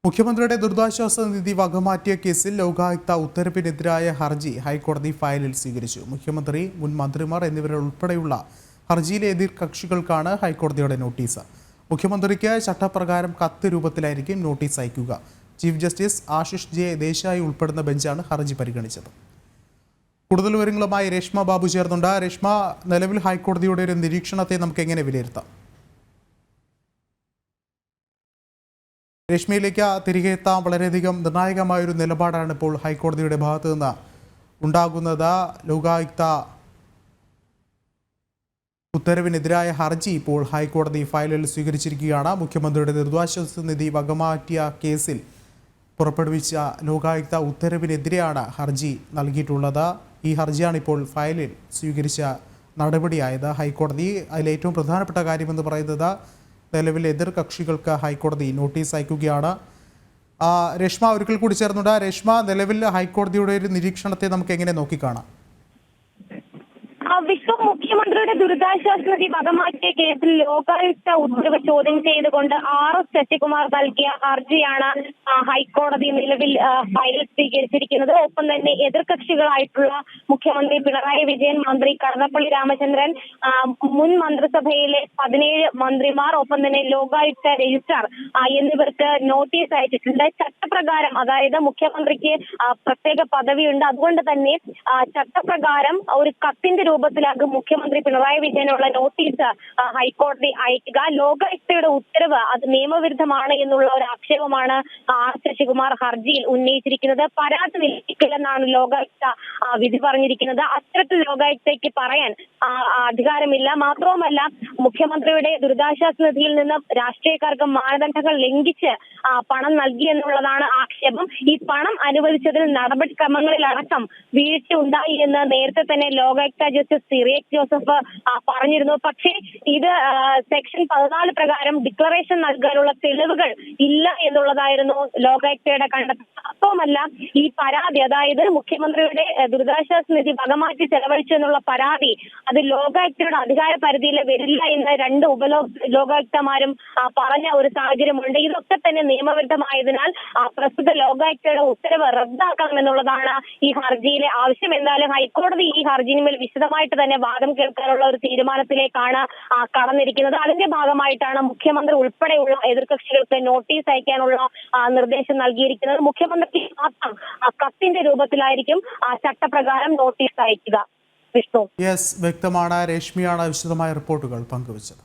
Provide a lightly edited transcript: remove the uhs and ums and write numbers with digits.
മുഖ്യമന്ത്രിയുടെ ദുരിതാശ്വാസ നിധി വകമാറ്റിയ കേസിൽ ലോകായുക്ത ഉത്തരവിനെതിരായ ഹർജി ഹൈക്കോടതി ഫയലിൽ സ്വീകരിച്ചു. മുഖ്യമന്ത്രി, മുൻ മന്ത്രിമാർ എന്നിവരുൾപ്പെടെയുള്ള ഹർജിയിലെ എതിർ കക്ഷികൾക്കാണ് ഹൈക്കോടതിയുടെ നോട്ടീസ്. മുഖ്യമന്ത്രിക്ക് ചട്ടപ്രകാരം കത്ത് രൂപത്തിലായിരിക്കും നോട്ടീസ് അയക്കുക. Chief justice Ashish J Desai ഉൾപ്പെടുന്ന ബെഞ്ചാണ് ഹർജി പരിഗണിച്ചത്. കൂടുതൽ വിവരങ്ങളുമായി രേഷ്മ ബാബു ചേർന്നുണ്ട്. രേഷ്മ, നിലവിൽ ഹൈക്കോടതിയുടെ ഒരു നിരീക്ഷണത്തെ നമുക്ക് എങ്ങനെ വിലയിരുത്താം? രേഷ്മയിലേക്ക് തിരികെ എത്താൻ വളരെയധികം നിർണായകമായൊരു നിലപാടാണ് ഇപ്പോൾ ഹൈക്കോടതിയുടെ ഭാഗത്തു നിന്ന് ഉണ്ടാകുന്നത്. ലോകായുക്ത ഉത്തരവിനെതിരായ ഹർജി ഇപ്പോൾ ഹൈക്കോടതി ഫയലിൽ സ്വീകരിച്ചിരിക്കുകയാണ്. മുഖ്യമന്ത്രിയുടെ ദുരിതാശ്വാസ നിധി വകമാറ്റിയ കേസിൽ പുറപ്പെടുവിച്ച ലോകായുക്ത ഉത്തരവിനെതിരെയാണ് ഹർജി നൽകിയിട്ടുള്ളത്. ഈ ഹർജിയാണ് ഇപ്പോൾ ഫയലിൽ സ്വീകരിച്ച നടപടിയായത് ഹൈക്കോടതി. അതിലേറ്റവും പ്രധാനപ്പെട്ട കാര്യമെന്ന് പറയുന്നത് നിലവിൽ എതിർ കക്ഷികൾക്ക് ഹൈക്കോടതി നോട്ടീസ് അയക്കുകയാണ്. രേഷ്മ ഒരിക്കൽ കൂടി ചേർന്നുണ്ട്. രേഷ്മ, നിലവിൽ ഹൈക്കോടതിയുടെ ഒരു നിരീക്ഷണത്തെ നമുക്ക് എങ്ങനെ നോക്കിക്കാണാം? വിശ്വ മുഖ്യമന്ത്രിയുടെ ദുരിതാശ്വാസ നിധി വകമാറ്റിയ കേസിൽ ലോകായുക്ത ഉത്തരവ് ചോദ്യം ചെയ്തുകൊണ്ട് RS ശശികുമാർ നൽകിയ ഹർജിയാണ് ഹൈക്കോടതി നിലവിൽ ഫയൽ സ്വീകരിച്ചിരിക്കുന്നത്. ഒപ്പം തന്നെ എതിർകക്ഷികളായിട്ടുള്ള മുഖ്യമന്ത്രി പിണറായി വിജയൻ, മന്ത്രി കടന്നപ്പള്ളി രാമചന്ദ്രൻ, മുൻ മന്ത്രിസഭയിലെ 17 മന്ത്രിമാർ, ഒപ്പം തന്നെ ലോകായുക്ത രജിസ്ട്രാർ എന്നിവർക്ക് നോട്ടീസ് അയച്ചിട്ടുണ്ട്. ചട്ടപ്രകാരം, അതായത് മുഖ്യമന്ത്രിക്ക് പ്രത്യേക പദവിയുണ്ട്, അതുകൊണ്ട് തന്നെ ചട്ടപ്രകാരം ഒരു കത്തിന്റെ രൂപത്തിലാകും മുഖ്യമന്ത്രി പിണറായി വിജയനുള്ള നോട്ടീസ് ഹൈക്കോടതി അയക്കുക. ലോകായുക്തയുടെ ഉത്തരവ് അത് നിയമവിരുദ്ധമാണ് എന്നുള്ള ഒരു ആക്ഷേപമാണ് RS ശശികുമാർ ഹർജിയിൽ ഉന്നയിച്ചിരിക്കുന്നത്. പരാതി നിലനിൽക്കില്ലെന്നാണ് ലോകായുക്ത വിധി പറഞ്ഞിരിക്കുന്നത്. അത്തരത്തിൽ ലോകായുക്തയ്ക്ക് പറയാൻ അധികാരമില്ല. മാത്രവുമല്ല, മുഖ്യമന്ത്രിയുടെ ദുരിതാശ്വാസ നിധിയിൽ നിന്ന് രാഷ്ട്രീയക്കാർക്ക് മാനദണ്ഡങ്ങൾ ലംഘിച്ച് പണം നൽകി എന്നുള്ളതാണ് ആക്ഷേപം. ഈ പണം അനുവദിച്ചതിൽ നടപടിക്രമങ്ങളിലടക്കം വീഴ്ച ഉണ്ടായി എന്ന് നേരത്തെ തന്നെ ലോകായുക്ത ജസ്റ്റിസ് സിറിയക് ജോസഫ് പറഞ്ഞിരുന്നു. പക്ഷേ ഇത് സെക്ഷൻ 14 പ്രകാരം ഡിക്ലറേഷൻ നൽകാനുള്ള തെളിവുകൾ ഇല്ല എന്നുള്ളതായിരുന്നു ലോകായുക്തയുടെ കണ്ടെത്തൽ. മാത്രവുമല്ല, ഈ പരാതി, അതായത് മുഖ്യമന്ത്രിയുടെ ദുരിതാശ്വാസ നിധി വകമാറ്റി ചെലവഴിച്ചു എന്നുള്ള പരാതി, അത് ലോകായുക്തയുടെ അധികാര പരിധിയിൽ വരില്ല എന്ന് 2 ലോകായുക്തമാരും പറഞ്ഞ ഒരു സാഹചര്യമുണ്ട്. ഇതൊക്കെ തന്നെ നിയമവിരുദ്ധമായതിനാൽ പ്രസ്തുത ലോകായുക്തയുടെ ഉത്തരവ് റദ്ദാക്കണമെന്നുള്ളതാണ് ഈ ഹർജിയിലെ ആവശ്യം. എന്തായാലും ഹൈക്കോടതി ഈ ഹർജിയിന്മേൽ വിശദമായിട്ട് തന്നെ വാദം കേൾക്കാനുള്ള ഒരു തീരുമാനത്തിലേക്കാണ് കടന്നിരിക്കുന്നത്. അതിന്റെ ഭാഗമായിട്ടാണ് മുഖ്യമന്ത്രി ഉൾപ്പെടെയുള്ള എതിർകക്ഷികൾക്ക് നോട്ടീസ് അയക്കാനുള്ള നിർദ്ദേശം നൽകിയിരിക്കുന്നത്. മുഖ്യമന്ത്രിക്ക് മാത്രം കത്തിന്റെ രൂപത്തിലായിരിക്കും ചട്ടപ്രകാരം നോട്ടീസ് അയക്കുക. വിഷ്ണു, വ്യക്തമാണ്. രേഷ്മയാണ് വിശദമായ റിപ്പോർട്ടുകൾ പങ്കുവച്ചത്.